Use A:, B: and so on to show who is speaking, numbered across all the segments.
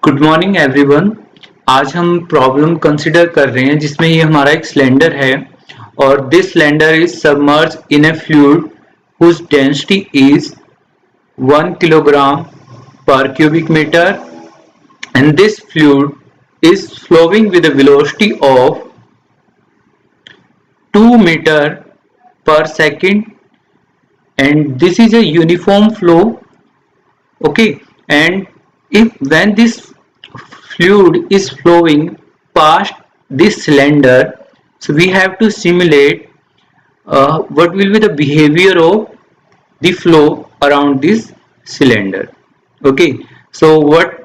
A: Good morning everyone. आज हम problem consider कर रहे हैं जिसमें ये हमारा एक सिलेंडर है और this cylinder is submerge in a fluid whose density is 1 kilogram per cubic meter and this fluid is flowing with a velocity of 2 meter per second and this is a uniform flow. Okay, and if when this fluid is flowing past this cylinder, so we have to simulate what will be the behavior of the flow around this cylinder. Okay, so what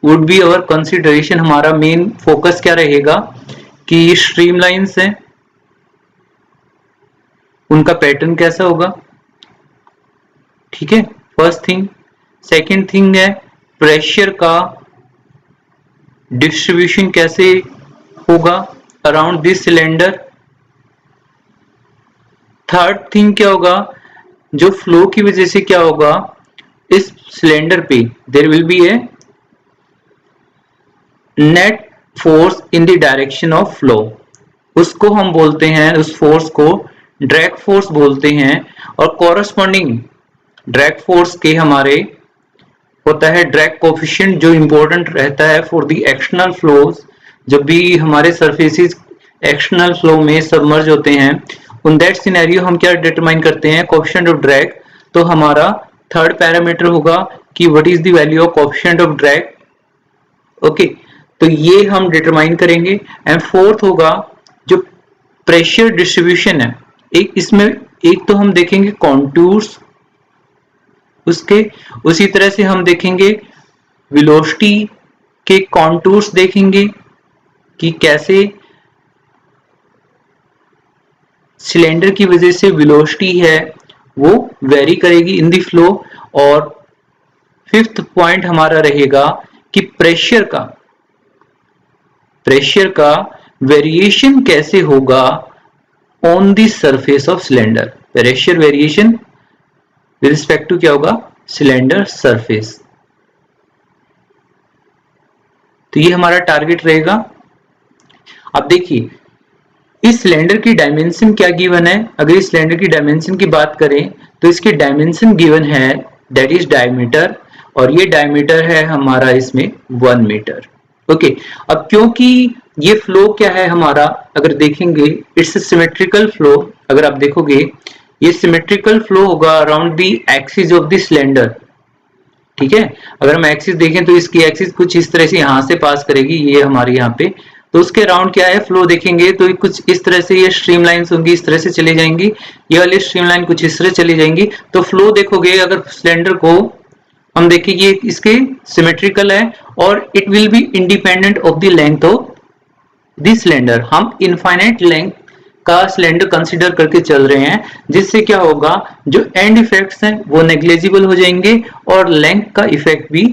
A: would be our consideration? हमारा main focus क्या रहेगा कि streamlines है, उनका pattern कैसा होगा। ठीक है, फर्स्ट थिंग। सेकंड थिंग है प्रेशर का डिस्ट्रीब्यूशन कैसे होगा around this cylinder. Third thing क्या होगा, जो फ्लो की वजह से क्या होगा इस सिलेंडर पे there will be a net force in the direction of flow. उसको हम बोलते हैं, उस फोर्स को ड्रैग फोर्स बोलते हैं और कॉरस्पॉन्डिंग ड्रैग फोर्स के हमारे होता है ड्रैग कोफिशिएंट जो इंपॉर्टेंट रहता है फॉर द एक्सटर्नल फ्लोज। जब भी हमारे सरफेसेस एक्सटर्नल फ्लो में सबमर्ज होते हैं उन दैट सिनेरियो हम क्या डिटरमाइन करते हैं, कोफिशिएंट ऑफ ड्रैग। तो हमारा थर्ड पैरामीटर होगा कि what is the value of coefficient of drag. Okay, तो ये हम डिटरमाइन करेंगे। एंड फोर्थ होगा जो प्रेशर डिस्ट्रीब्यूशन है, एक इसमें एक तो हम देखेंगे कॉन्टूर्स उसके, उसी तरह से हम देखेंगे वेलोसिटी के कॉन्टूर्स देखेंगे कि कैसे सिलेंडर की वजह से वेलोसिटी है वो वेरी करेगी इन द फ्लो। और फिफ्थ पॉइंट हमारा रहेगा कि प्रेशर का वेरिएशन कैसे होगा on the surface of cylinder. Pressure variation with respect to क्या होगा, सिलेंडर सरफेस। तो ये हमारा टारगेट रहेगा। अब देखिए इस सिलेंडर की डायमेंशन क्या गिवन है। अगर इस सिलेंडर की डायमेंशन की बात करें तो इसकी डायमेंशन गिवन है दैट इज डायमीटर, और ये डायमीटर है हमारा इसमें 1 मीटर। ओके, अब क्योंकि ये फ्लो क्या है हमारा, अगर देखेंगे इट्स सिमेट्रिकल फ्लो। अगर आप देखोगे ये सिमेट्रिकल फ्लो होगा around the axis of the cylinder. ठीक है, अगर हम एक्सिस देखें तो इसकी एक्सिस कुछ इस तरह से यहां से पास करेगी, ये हमारे यहाँ पे। तो उसके अराउंड क्या है फ्लो देखेंगे तो कुछ इस तरह से ये स्ट्रीम लाइन्स होंगी, इस तरह से चली जाएंगी। ये वाली स्ट्रीम लाइन कुछ इस तरह चली जाएंगी। तो फ्लो देखोगे अगर सिलेंडर को हम देखेंगे इसके सिमेट्रिकल है और it will be independent of the length of the cylinder. हम इनफाइनाइट लेंथ का सिलेंडर कंसीडर करके चल रहे हैं, जिससे क्या होगा जो एंड इफेक्ट्स हैं वो नेग्लिजिबल हो जाएंगे और लेंथ का इफेक्ट भी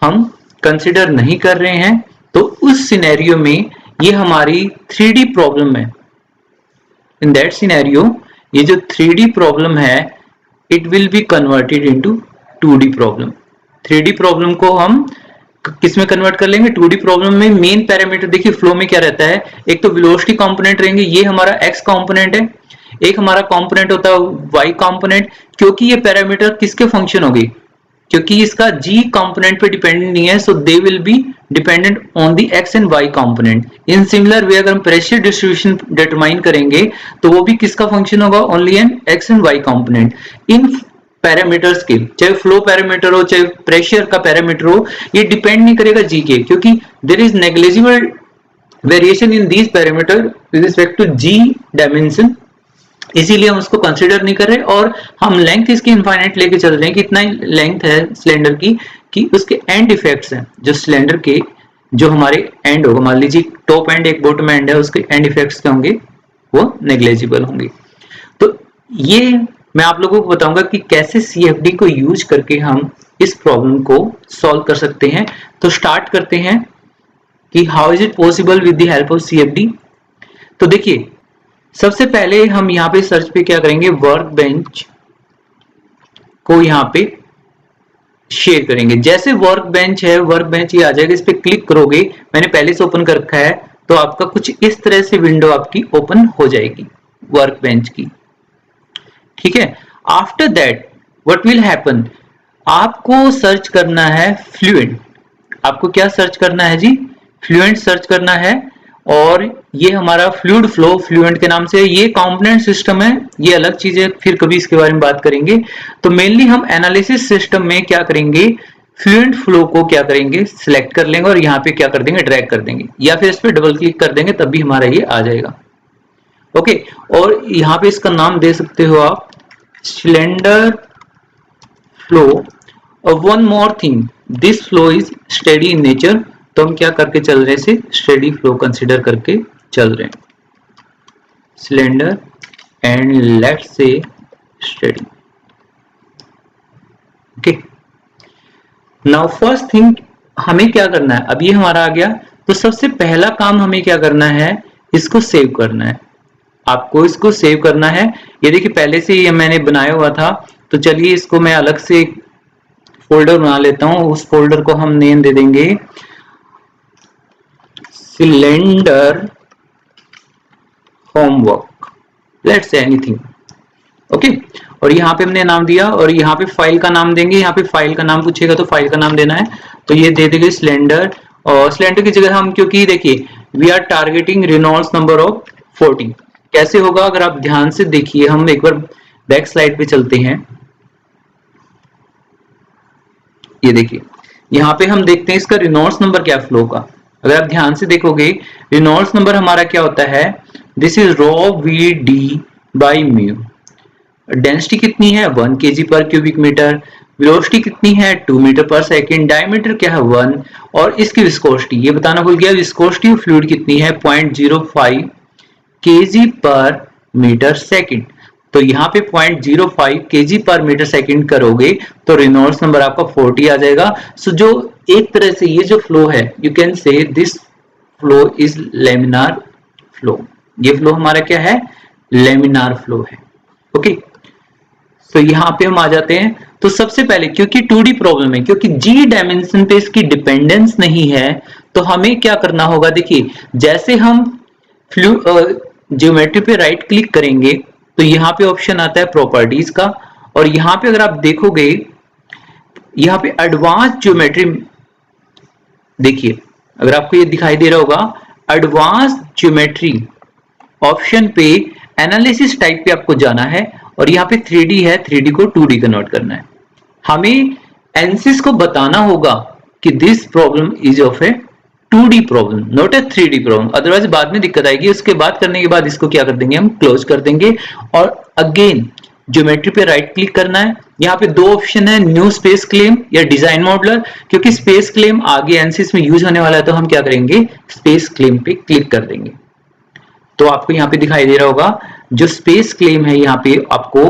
A: हम कंसीडर नहीं कर रहे हैं। तो उस सिनेरियो में ये हमारी 3D प्रॉब्लम है। इन दैट सिनेरियो ये जो 3D प्रॉब्लम है it will be converted into 2D problem. 3D problem को हम किसमें कन्वर्ट कर लेंगे, 2D प्रॉब्लम में। मेन पैरामीटर देखिए फ्लो में क्या रहता है, एक तो वेलोसिटी कंपोनेंट रहेंगे, ये हमारा x कंपोनेंट है, एक हमारा कंपोनेंट होता है y कंपोनेंट। क्योंकि ये पैरामीटर किसके फंक्शन होगी, क्योंकि इसका g कंपोनेंट पे डिपेंडेंट नहीं है, so they will be dependent on the x and y component. In similar way अगर हम प्रेशर डिस्ट्रीब्यूशन डिटरमाइन करेंगे तो वो भी किसका फंक्शन होगा, only an x and y component. In parameters के, चाहे फ्लो पैरामीटर हो चाहे प्रेशर का पैरामीटर हो, ये डिपेंड नहीं करेगा जी के, क्योंकि there is negligible variation in these parameter with respect to Z dimension. इसीलिए हम उसको कंसीडर नहीं कर रहे और हम लेंथ इसकी इनफाइनाइट लेके चल रहे हैं कि इतना लेंथ है सिलेंडर की कि उसके एंड इफेक्ट्स हैं जो सिलेंडर के जो हमारे एंड होगा, मान लीजिए टॉप एंड एक बॉटम एंड है, उसके एंड इफेक्ट्स क्या होंगे वो नेग्लिजिबल होंगे। तो ये मैं आप लोगों को बताऊंगा कि कैसे CFD को यूज करके हम इस प्रॉब्लम को सॉल्व कर सकते हैं। तो स्टार्ट करते हैं कि how is it possible with the help of CFD। तो देखिए सबसे पहले हम यहाँ पे सर्च पे क्या करेंगे, वर्क बेंच को यहाँ पे शेयर करेंगे। जैसे वर्क बेंच है, वर्क बेंच ये आ जाएगा, इस पे क्लिक करोगे, मैंने पहले से ओपन कर रखा है, तो आपका कुछ इस तरह से विंडो आपकी ओपन हो जाएगी वर्क बेंच की। ठीक है, after that what will happen, आपको सर्च करना है फ्लुएंट। आपको क्या सर्च करना है जी? फ्लुएंट सर्च करना है। और ये हमारा फ्लूइड फ्लो फ्लुएंट के नाम से, ये कंपोनेंट सिस्टम है, ये अलग चीज है, फिर कभी इसके बारे में बात करेंगे। तो मेनली हम एनालिसिस सिस्टम में क्या करेंगे, फ्लुएंट फ्लो को क्या करेंगे, सिलेक्ट कर लेंगे और यहाँ पे क्या कर देंगे, ड्रैग कर देंगे, या फिर इस पे डबल क्लिक कर देंगे, तब भी हमारा ये आ जाएगा। ओके, और यहाँ पे इसका नाम दे सकते हो आप सिलेंडर फ्लो। और one more thing, this flow is steady in nature, तो हम क्या करके चल रहे हैं, इसे स्टेडी फ्लो कंसिडर करके चल रहे हैं, cylinder and let's say steady. Okay, now first thing हमें क्या करना है, अब ये हमारा आ गया, तो सबसे पहला काम हमें क्या करना है, इसको सेव करना है। आपको इसको सेव करना है। ये देखिए पहले से ये मैंने बनाया हुआ था, तो चलिए इसको मैं अलग से फोल्डर बना लेता हूं। उस फोल्डर को हम नेम दे देंगे cylinder homework, let's say anything. Okay, और यहाँ पे हमने नाम दिया, और यहाँ पे फाइल का नाम देंगे। यहाँ पे फाइल का नाम पूछेगा तो फाइल का नाम देना है, तो ये दे देंगे सिलेंडर। और सिलेंडर की जगह हम, क्योंकि देखिए we are targeting Reynolds number of 40। कैसे होगा, अगर आप ध्यान से देखिए, हम एक बार बैक स्लाइड पे चलते हैं। ये देखिए यहाँ पे हम देखते हैं इसका रेनॉल्ड्स नंबर क्या फ्लो का। अगर आप ध्यान से देखोगे, रेनॉल्ड्स नंबर हमारा क्या होता है, this is rho V D by mu. Density कितनी है, 1 kg पर क्यूबिक मीटर। वेलोसिटी कितनी है, 2 मीटर पर सेकेंड। डायमीटर क्या है, 1। और इसकी विस्कोसिटी, ये बताना भूल गया, विस्कोसिटी ऑफ फ्लूइड कितनी है, 0.05 kg पर मीटर सेकेंड। तो यहाँ पे 0.05 kg पर मीटर सेकेंड करोगे तो रेनॉल्ड्स नंबर आपका 40 आ जाएगा। सो जो एक तरह से ये जो फ्लो है, you can say this flow is laminar flow. ये फ्लो हमारा क्या है, लेमिनार फ्लो है। ओके, तो यहाँ पे हम आ जाते हैं। तो सबसे पहले, क्योंकि 2D प्रॉब्लम है, क्योंकि जी डायमेंशन पे इसकी डिपेंडेंस नहीं है, तो हमें क्या करना होगा, देखिए जैसे हम ज्योमेट्री पे राइट क्लिक करेंगे तो यहाँ पे ऑप्शन आता है प्रॉपर्टीज का, और यहाँ पे अगर आप देखोगे, यहाँ पे एडवांस ज्योमेट्री, देखिए अगर आपको ये दिखाई दे रहा होगा, एडवांस ज्योमेट्री ऑप्शन पे एनालिसिस टाइप पे आपको जाना है, और यहाँ पे 3D है, 3D को 2D कन्वर्ट करना है। हमें एनसिस को बताना होगा कि this problem is of A 2D problem, not a 3D problem, otherwise बाद में दिक्कत आएगी। उसके बाद करने के बाद इसको क्या कर देंगे, हम क्लोज कर देंगे। और अगेन ज्योमेट्री पे राइट क्लिक करना है। यहाँ पे दो ऑप्शन है, न्यू स्पेस क्लेम या डिजाइन मॉडलर। क्योंकि स्पेस क्लेम आगे एनसिस में यूज होने वाला है, तो हम क्या करेंगे, स्पेस क्लेम पे क्लिक कर देंगे। तो आपको यहाँ पे दिखाई दे रहा होगा, जो स्पेस क्लेम है, यहाँ पे आपको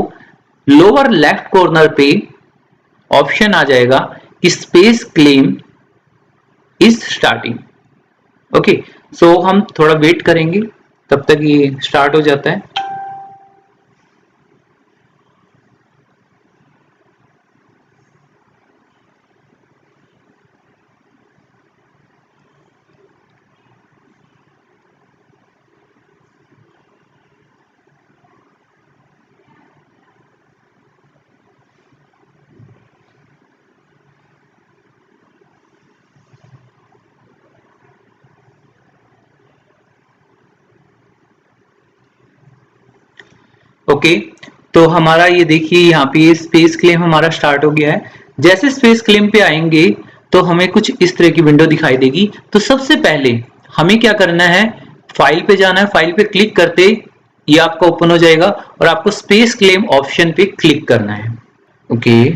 A: लोअर लेफ्ट कॉर्नर पे ऑप्शन आ जाएगा कि space claim is starting. Okay, so हम थोड़ा वेट करेंगे, तब तक ये स्टार्ट हो जाता है। ओके, तो हमारा ये देखिए यहाँ पे स्पेस क्लेम हमारा स्टार्ट हो गया है। जैसे स्पेस क्लेम पे आएंगे तो हमें कुछ इस तरह की विंडो दिखाई देगी। तो सबसे पहले हमें क्या करना है, फाइल पे जाना है। फाइल पे क्लिक करते ये आपका ओपन हो जाएगा, और आपको स्पेस क्लेम ऑप्शन पे क्लिक करना है। ओके,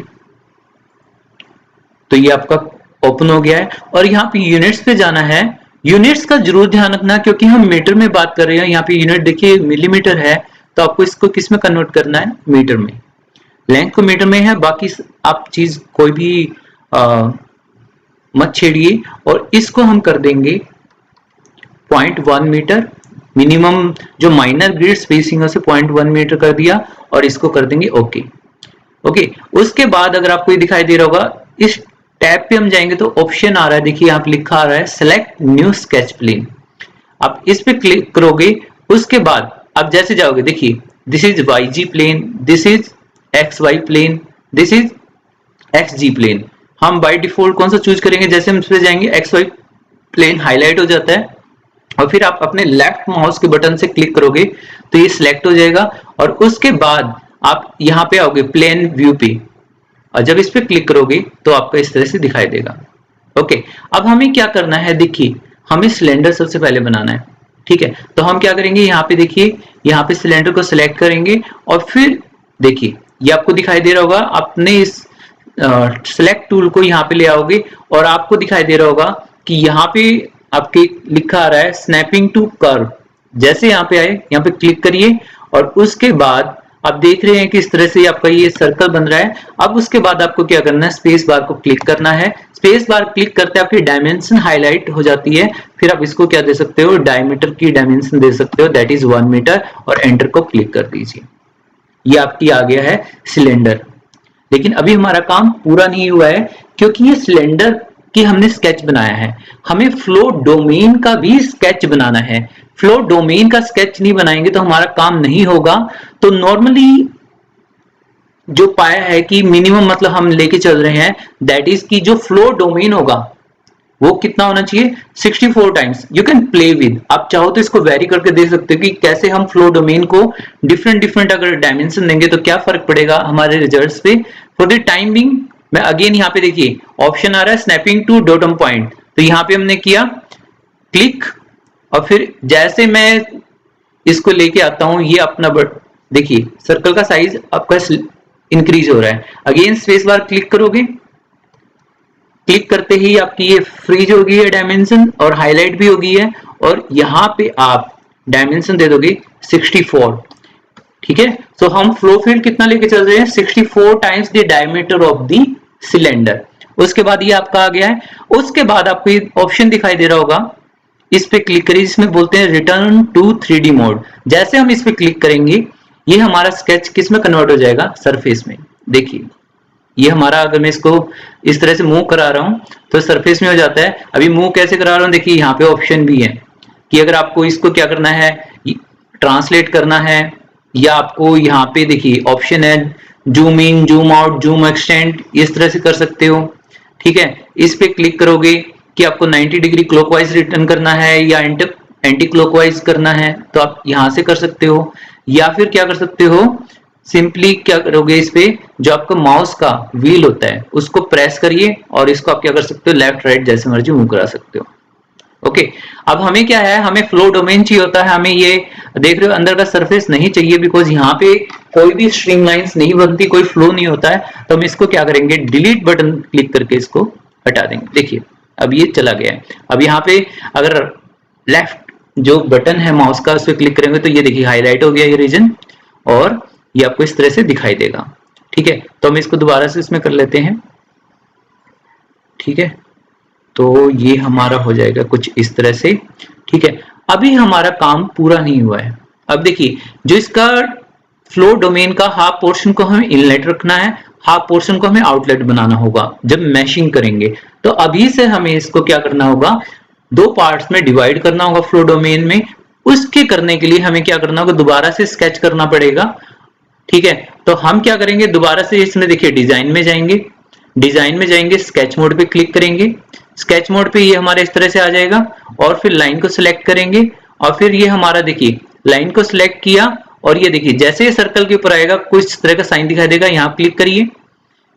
A: तो ये आपका ओपन हो गया है, और यहाँ पे यूनिट्स पे जाना है। यूनिट्स का जरूर ध्यान रखना, क्योंकि हम मीटर में बात कर रहे हैं। यहाँ पे यूनिट देखिए मिलीमीटर है, तो आपको इसको किस में कन्वर्ट करना है, मीटर में। लेंथ को मीटर में है, बाकी आप चीज कोई भी मत छेड़िए। और इसको हम कर देंगे 0.1 मीटर। मिनिमम जो माइनर ग्रिड स्पेसिंग है उसे 0.1 मीटर कर दिया, और इसको कर देंगे ओके। ओके, उसके बाद अगर आपको ये दिखाई दे रहा होगा, इस टैब पे हम जाएंगे तो ऑप्शन आ रहा है, देखिए यहाँ पे लिखा आ रहा है सेलेक्ट न्यू स्केच प्लेन। आप इस पे क्लिक करोगे, उसके बाद आप जैसे जाओगे, देखिए this is Y Z plane, this is X Y plane, this is X Z plane. हम बाय डिफॉल्ट कौन सा चूज करेंगे, जैसे हम इस पे जाएंगे एक्स वाई प्लेन हाईलाइट हो जाता है और फिर आप अपने लेफ्ट माउस के बटन से क्लिक करोगे तो ये सिलेक्ट हो जाएगा और उसके बाद आप यहाँ पे आओगे प्लेन व्यू पे और जब इस पे क्लिक करोगे तो आपको इस तरह से दिखाई देगा। ओके, अब हमें क्या करना है, देखिए हमें सिलेंडर सबसे पहले बनाना है। ठीक है, तो हम क्या करेंगे, यहाँ पे देखिए, यहाँ पे सिलेंडर को सिलेक्ट करेंगे और फिर देखिए ये आपको दिखाई दे रहा होगा, अपने इस सिलेक्ट टूल को यहाँ पे ले आओगे और आपको दिखाई दे रहा होगा कि यहाँ पे आपके लिखा आ रहा है स्नैपिंग टू कर्व। जैसे यहाँ पे आए, यहाँ पे क्लिक करिए और उसके बाद आप देख रहे हैं कि इस तरह से आपका ये सर्कल बन रहा है। अब उसके बाद आपको क्या करना है, स्पेस बार को क्लिक करना है। स्पेस बार क्लिक करते आपकी डायमेंशन हाईलाइट हो जाती है, फिर आप इसको क्या दे सकते हो, डायमीटर की डायमेंशन दे सकते हो, दैट इज 1 मीटर और एंटर को क्लिक कर दीजिए। ये आपकी आ गया है सिलेंडर। लेकिन अभी हमारा काम पूरा नहीं हुआ है, क्योंकि ये सिलेंडर की हमने स्केच बनाया है, हमें फ्लो डोमेन का भी स्केच बनाना है। फ्लो डोमेन का स्केच नहीं बनाएंगे तो हमारा काम नहीं होगा। तो नॉर्मली जो पाया है कि मिनिमम मतलब हम लेके चल रहे हैं, दैट इज कि जो फ्लो डोमेन होगा वो कितना होना चाहिए, 64 times. You can play with, आप चाहो तो इसको वेरी करके देख सकते हो कि कैसे हम फ्लो डोमेन को डिफरेंट डिफरेंट अगर डायमेंशन देंगे तो क्या फर्क पड़ेगा हमारे रिजल्ट्स पे। फॉर द टाइम बिंग मैं अगेन यहाँ पे देखिए ऑप्शन आ रहा है स्नैपिंग टू डॉटम पॉइंट, तो यहाँ पे हमने किया क्लिक और फिर जैसे मैं इसको लेके आता हूं, ये अपना देखिए सर्कल का साइज आपका इंक्रीज हो रहा है। अगेन स्पेस बार क्लिक करोगे, क्लिक करते ही आपकी ये फ्रीज हो गई है डायमेंशन और हाईलाइट भी हो गई है और यहाँ पे आप डायमेंशन दे दोगे 64। ठीक है, सो हम फ्लो फील्ड कितना लेके चल रहे हैं, 64 times the diameter of the cylinder. उसके बाद ये आपका आ गया है। उसके बाद आपको ये ऑप्शन दिखाई दे रहा होगा, इस पे क्लिक करिए, इसमें बोलते हैं रिटर्न टू 3D मोड। जैसे हम इस पे क्लिक करेंगे ये हमारा स्केच किस में कन्वर्ट हो जाएगा, सरफेस में। देखिए ये हमारा, अगर मैं इसको इस तरह से मूव करा रहा हूं तो सरफेस में हो जाता है। अभी मूव कैसे करा रहा हूं, देखिए यहाँ पे ऑप्शन भी है कि अगर आपको इसको क्या करना है, ट्रांसलेट करना है, या आपको यहाँ पे देखिए ऑप्शन है zoom in, zoom out, zoom extend, इस तरह से कर सकते हो। ठीक है, इस पे क्लिक करोगे कि आपको 90 डिग्री क्लॉकवाइज रिटर्न करना है या एंटी क्लॉकवाइज करना है तो आप यहां से कर सकते हो। या फिर क्या कर सकते हो, सिंपली क्या करोगे, इस पे जो आपका माउस का व्हील होता है उसको प्रेस करिए और इसको आप क्या कर सकते हो, लेफ्ट राइट जैसे मर्जी मूव करा सकते हो। ओके, अब हमें क्या है, हमें फ्लो डोमेन चाहिए होता है, हमें ये देख रहे हो अंदर का सरफेस नहीं चाहिए, बिकॉज यहाँ पे कोई भी स्ट्रीम लाइंस नहीं बनती, कोई फ्लो नहीं होता है। तो हम इसको क्या करेंगे, डिलीट बटन क्लिक करके इसको हटा देंगे। देखिए अब ये चला गया है। अब यहाँ पे अगर लेफ्ट जो बटन है माउस का उस पर क्लिक करेंगे तो ये देखिए हाईलाइट हो गया ये रीजन और ये आपको इस तरह से दिखाई देगा। ठीक है, तो हम इसको दोबारा से इसमें कर लेते हैं। ठीक है, तो ये हमारा हो जाएगा कुछ इस तरह से। ठीक है, अभी हमारा काम पूरा नहीं हुआ है। अब देखिए जो इसका फ्लो डोमेन का हाफ पोर्शन को हमें इनलेट रखना है, हाफ पोर्शन को हमें आउटलेट बनाना होगा जब मैशिंग करेंगे। तो अभी से हमें इसको क्या करना होगा, दो पार्ट्स में डिवाइड करना होगा फ्लो डोमेन में। उसके करने के लिए हमें क्या करना होगा, दोबारा से स्केच करना पड़ेगा। ठीक है, तो हम क्या करेंगे, दोबारा से इसमें देखिए डिजाइन में जाएंगे, डिजाइन में जाएंगे, स्केच मोड पे क्लिक करेंगे। स्केच मोड पे ये हमारे इस तरह से आ जाएगा और फिर लाइन को सिलेक्ट करेंगे और फिर ये हमारा देखिए लाइन को सिलेक्ट किया और ये देखिए जैसे ये सर्कल के ऊपर आएगा कुछ तरह का साइन दिखाई देगा, यहाँ क्लिक करिए,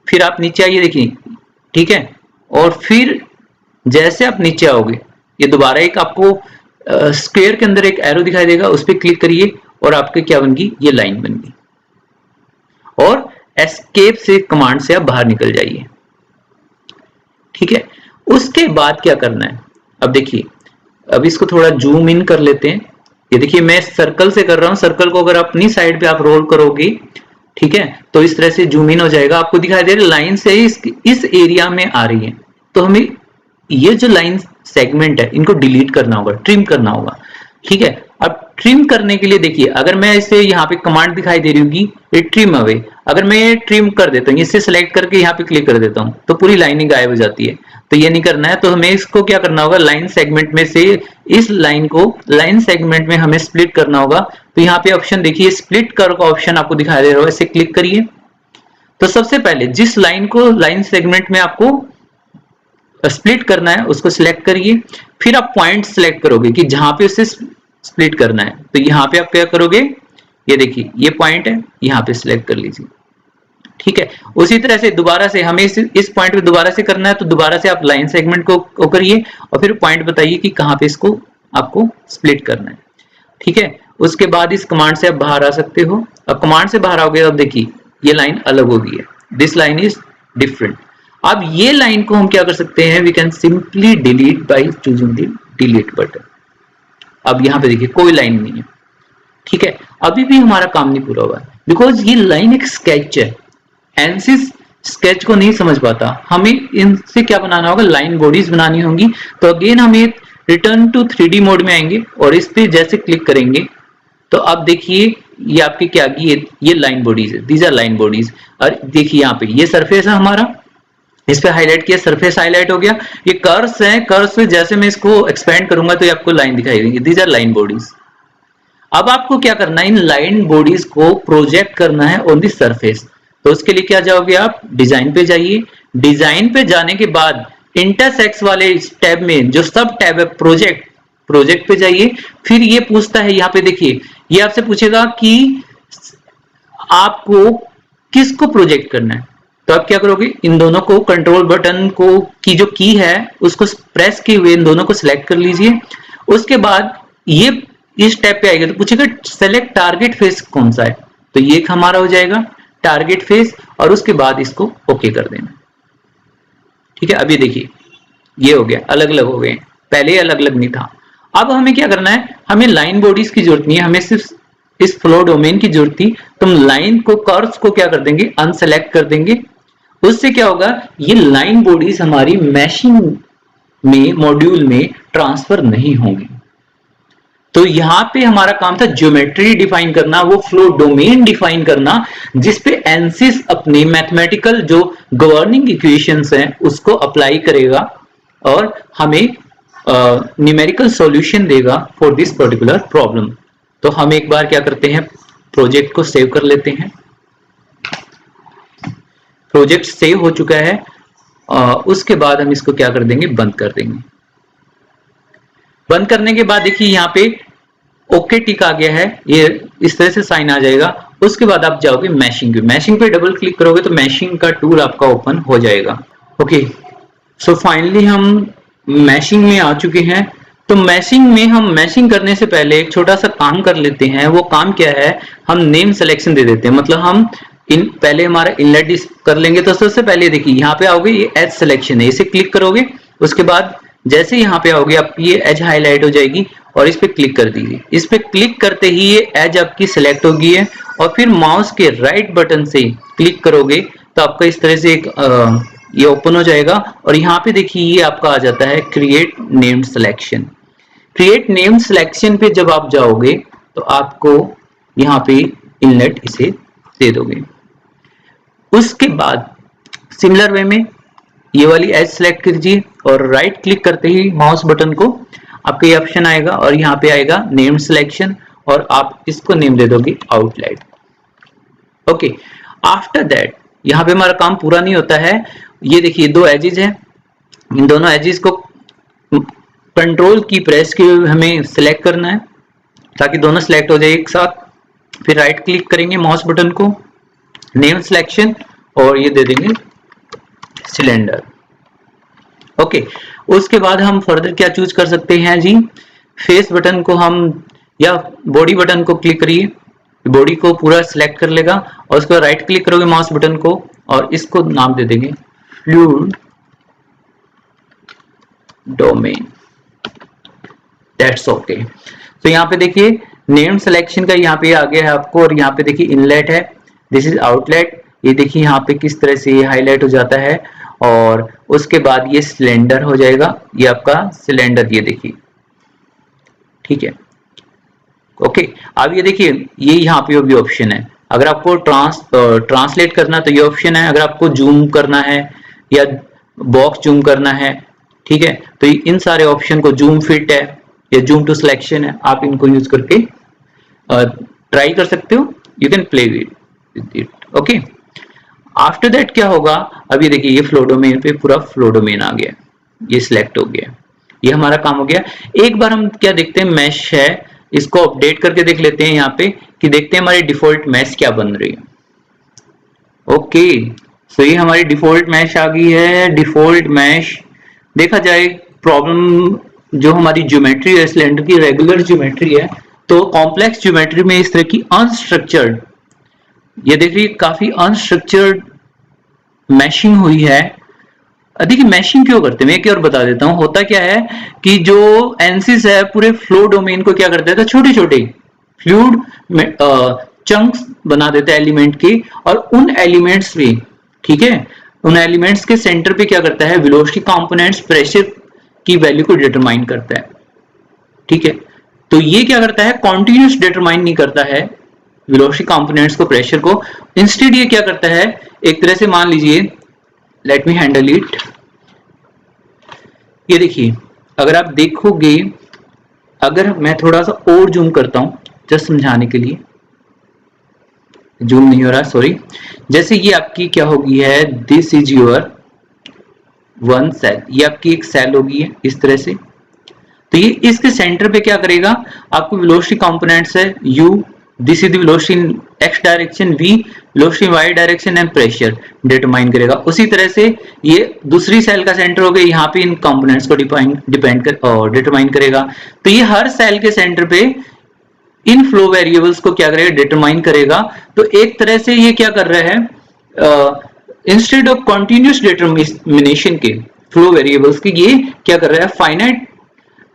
A: फिर आप नीचे आइए देखिए। ठीक है, और फिर जैसे आप नीचे आओगे ये दोबारा एक आपको स्क्वायर के अंदर एक एरो दिखाई देगा, उस पर क्लिक करिए और आपके क्या बन गई, ये लाइन बन गई। और एस्केप से कमांड से आप बाहर निकल जाइए। ठीक है, उसके बाद क्या करना है, अब देखिए अब इसको थोड़ा जूम इन कर लेते हैं। ये देखिए मैं सर्कल से कर रहा हूं, सर्कल को अगर अपनी साइड पे आप रोल करोगे, ठीक है, तो इस तरह से जूम इन हो जाएगा। आपको दिखाई दे रहा है लाइन से इस एरिया में आ रही है, तो हमें ये जो लाइन सेगमेंट है इनको डिलीट करना होगा, ट्रिम करना होगा। ठीक है, अब ट्रिम करने के लिए देखिए, अगर मैं इसे यहाँ पे कमांड दिखाई दे रही होगी ट्रिम अवे, अगर मैं ये ट्रिम कर देता हूँ, इसे सेलेक्ट करके यहाँ पे क्लिक कर देता हूँ तो पूरी लाइन ही गायब हो जाती है। तो ये नहीं करना है, तो हमें इसको क्या करना होगा, लाइन सेगमेंट में से इस लाइन को लाइन सेगमेंट में हमें स्प्लिट करना होगा। तो यहाँ पे ऑप्शन देखिए, स्प्लिट कर का ऑप्शन आपको दिखाई दे रहा है, इसे क्लिक करिए। तो सबसे पहले जिस लाइन को लाइन सेगमेंट में आपको स्प्लिट करना है उसको सिलेक्ट करिए, फिर आप पॉइंट सिलेक्ट करोगे कि जहां पे उसे स्प्लिट करना है। तो यहाँ पे आप क्या करोगे, ये देखिए ये पॉइंट है, यहाँ पे सिलेक्ट कर लीजिए, ठीक है। उसी तरह से दोबारा से हमें इस पॉइंट पे दोबारा से करना है, तो दोबारा से आप लाइन सेगमेंट को करिए और फिर पॉइंट बताइए कि कहाँ पे इसको आपको स्प्लिट करना है, ठीक है। उसके बाद इस कमांड से आप बाहर आ सकते हो। अब कमांड से बाहर आओगे, अब देखिए ये लाइन अलग हो गई है, दिस लाइन इज डिफरेंट। अब ये लाइन को हम क्या कर सकते हैं, we can simply delete by choosing the delete button. अब यहाँ पे देखिए कोई लाइन नहीं है, ठीक है। अभी भी हमारा काम नहीं पूरा हुआ है, बिकॉज ये लाइन एक स्केच है, एनसिस स्केच को नहीं समझ पाता, हमें इनसे क्या बनाना होगा, लाइन बॉडीज बनानी होंगी। तो अगेन हम ये रिटर्न टू 3D मोड में आएंगे और इस पे जैसे क्लिक करेंगे तो अब देखिए ये आपकी क्या की, ये लाइन बॉडीज है, दीज आर लाइन बॉडीज। और देखिए यहाँ पे ये सरफेस है हमारा, इस पे हाईलाइट किया, सरफेस हाईलाइट हो गया। ये कर्व्स हैं, कर्व्स पे जैसे मैं इसको एक्सपेंड करूंगा तो ये आपको लाइन दिखाई देंगी, दीज आर लाइन बॉडीज। अब आपको क्या करना है, इन लाइन बॉडीज को प्रोजेक्ट करना है ऑन द सरफेस। तो उसके लिए क्या जाओगे आप, डिजाइन पे जाइए, डिजाइन पे जाने के बाद इंटरसेक्स वाले टैब में जो सब टैब है प्रोजेक्ट, प्रोजेक्ट पे जाइए। फिर ये पूछता है यहाँ पे देखिए, ये आपसे पूछेगा कि आपको किसको प्रोजेक्ट करना है। तो आप क्या करोगे, इन दोनों को कंट्रोल बटन को की जो की है उसको प्रेस किए हुए इन दोनों को सिलेक्ट कर लीजिए। उसके बाद ये इस टैब पे आएगा तो पूछेगा सेलेक्ट टारगेट फेस कौन सा है, तो ये हमारा हो जाएगा टारगेट फेस, और उसके बाद इसको ओके कर देना, ठीक है। अभी देखिए ये हो गया, अलग अलग हो गए, पहले अलग अलग नहीं था। अब हमें क्या करना है, हमें लाइन बॉडीज की जरूरत नहीं है, हमें सिर्फ इस फ्लो डोमेन की जरूरत थी। तो हम लाइन को, कर्व्स को क्या कर देंगे, अनसेलेक्ट कर देंगे। उससे क्या होगा, ये लाइन बॉडीज हमारी मैशिंग में मॉड्यूल में ट्रांसफर नहीं होंगी। तो यहां पे हमारा काम था ज्योमेट्री डिफाइन करना, वो फ्लो डोमेन डिफाइन करना जिस पे एनसिस अपने मैथमेटिकल जो गवर्निंग इक्वेशंस हैं उसको अप्लाई करेगा और हमें न्यूमेरिकल सॉल्यूशन देगा फॉर दिस पर्टिकुलर प्रॉब्लम। तो हम एक बार क्या करते हैं, प्रोजेक्ट को सेव कर लेते हैं। प्रोजेक्ट सेव हो चुका है, उसके बाद हम इसको क्या कर देंगे, बंद कर देंगे। बंद करने के बाद देखिए यहाँ पे ओके टिक आ गया है, ये इस तरह से साइन आ जाएगा। उसके बाद आप जाओगे मैशिंग, मैशिंग पे डबल क्लिक करोगे तो मैशिंग का टूल आपका ओपन हो जाएगा। ओके, सो फाइनली हम मैशिंग में आ चुके हैं। तो मैशिंग में हम मैशिंग करने से पहले एक छोटा सा काम कर लेते हैं। वो काम क्या है, हम नेम सिलेक्शन दे देते हैं, मतलब हम पहले हमारा इनलेट कर लेंगे। तो सबसे पहले देखिए यहाँ पे आओगे, ये एज सिलेक्शन है, इसे क्लिक करोगे। उसके बाद जैसे यहाँ पे आओगे आपकी ये एज हाईलाइट हो जाएगी और इस पे क्लिक कर दीजिए। इस पे क्लिक करते ही ये एज आपकी सिलेक्ट हो गई है और फिर माउस के राइट बटन से क्लिक करोगे तो आपका इस तरह से एक ये ओपन हो जाएगा। और यहाँ पे देखिए ये आपका आ जाता है create name selection. Create name selection पे जब आप जाओगे तो आपको यहाँ पे इनलेट इसे दे दोगे। उसके बाद सिमिलर वे में ये वाली एज सेलेक्ट कीजिए और राइट क्लिक करते ही माउस बटन को आपका ये ऑप्शन आएगा और यहाँ पे आएगा नेम सिलेक्शन और आप इसको नेम दे दोगे आउटलाइन। ओके, आफ्टर दैट यहाँ पे हमारा काम पूरा नहीं होता है। ये देखिए दो एजेस हैं, इन दोनों एजेस को कंट्रोल की प्रेस की हमें सिलेक्ट करना है ताकि दोनों सिलेक्ट हो जाए एक साथ। फिर राइट क्लिक करेंगे माउस बटन को, नेम सिलेक्शन और ये दे देंगे सिलेंडर। ओके, उसके बाद हम फर्दर क्या चूज कर सकते हैं जी, फेस बटन को हम या बॉडी बटन को क्लिक करिए, बॉडी को पूरा सिलेक्ट कर लेगा और उसके बाद राइट क्लिक करोगे माउस बटन को और इसको नाम दे देंगे फ्लूइड डोमेन। That's okay. तो यहाँ पे देखिए नेम सिलेक्शन का यहाँ पे आ गया है आपको और यहाँ पे देखिए इनलेट है, दिस इज आउटलेट। ये देखिए यहाँ पे किस तरह से हाईलाइट हो जाता है और उसके बाद ये सिलेंडर हो जाएगा, ये आपका सिलेंडर, ये देखिए, ठीक है। ओके, अब ये देखिए ये यहाँ पे भी ऑप्शन है, अगर आपको ट्रांसलेट करना तो ये ऑप्शन है, अगर आपको जूम करना है या बॉक्स जूम करना है, ठीक है, तो इन सारे ऑप्शन को, जूम फिट है या जूम टू सिलेक्शन है, आप इनको यूज करके ट्राई कर सकते हो, you can play with it. Okay, after that क्या होगा, अब ये देखिए ये फ्लो डोमेन पे पूरा फ्लो डोमेन आ गया, ये सिलेक्ट हो गया, ये हमारा काम हो गया। एक बार हम क्या देखते हैं, मैश है, इसको अपडेट करके देख लेते हैं यहाँ पे कि देखते हैं हमारी डिफॉल्ट मैश क्या बन रही है। ओके, सो ये हमारी डिफॉल्ट मैश आ गई है। डिफॉल्ट मैश देखा जाए, प्रॉब्लम जो हमारी ज्योमेट्री है सिलेंडर की, रेगुलर ज्योमेट्री है, तो कॉम्प्लेक्स ज्योमेट्री में इस तरह की अनस्ट्रक्चर्ड, ये देखिए काफी अनस्ट्रक्चर्ड मैशिंग हुई है। देखिए मैशिंग क्यों करते हैं, मैं एक और बता देता हूं, होता क्या है कि जो एनसिस है पूरे फ्लो डोमेन को क्या कर देता है, छोटे छोटे फ्लूइड चंक्स बना देता है एलिमेंट के, और उन एलिमेंट्स में, ठीक है, उन एलिमेंट्स के सेंटर पे क्या करता है, वेलोसिटी कंपोनेंट्स प्रेशर की वैल्यू को डिटरमाइन करता है, ठीक है। तो ये क्या करता है, कॉन्टिन्यूस डिटरमाइन नहीं करता है वेलोसिटी कंपोनेंट्स को, प्रेशर को, इंस्टेड ये क्या करता है, एक तरह से मान लीजिए, लेट मी हैंडल इट, ये देखिए अगर आप देखोगे, अगर मैं थोड़ा सा और जूम करता हूं जस्ट समझाने के लिए, जूम नहीं हो रहा, सॉरी, जैसे ये आपकी क्या होगी है, this is your one cell, ये आपकी एक सेल होगी है इस तरह से, तो ये इसके सेंटर पे क्या करेगा, आपको वेलोसिटी कंपोनेंट्स है u, this is the velocity in x direction, v velocity y direction and pressure determine करेगा। उसी तरह से ये दूसरी सेल का सेंटर हो गया, यहाँ पे इन कंपोनेंट्स को डिटरमाइन करेगा। तो ये हर सेल के सेंटर पे इन फ्लो वेरिएबल्स को क्या करेगा, डिटरमाइन करेगा। तो एक तरह से ये क्या कर रहा है, इंस्टेड ऑफ कॉन्टिन्यूस डिटरमिनेशन के फ्लो वेरिएबल्स की, ये क्या कर रहा है, फाइनाइट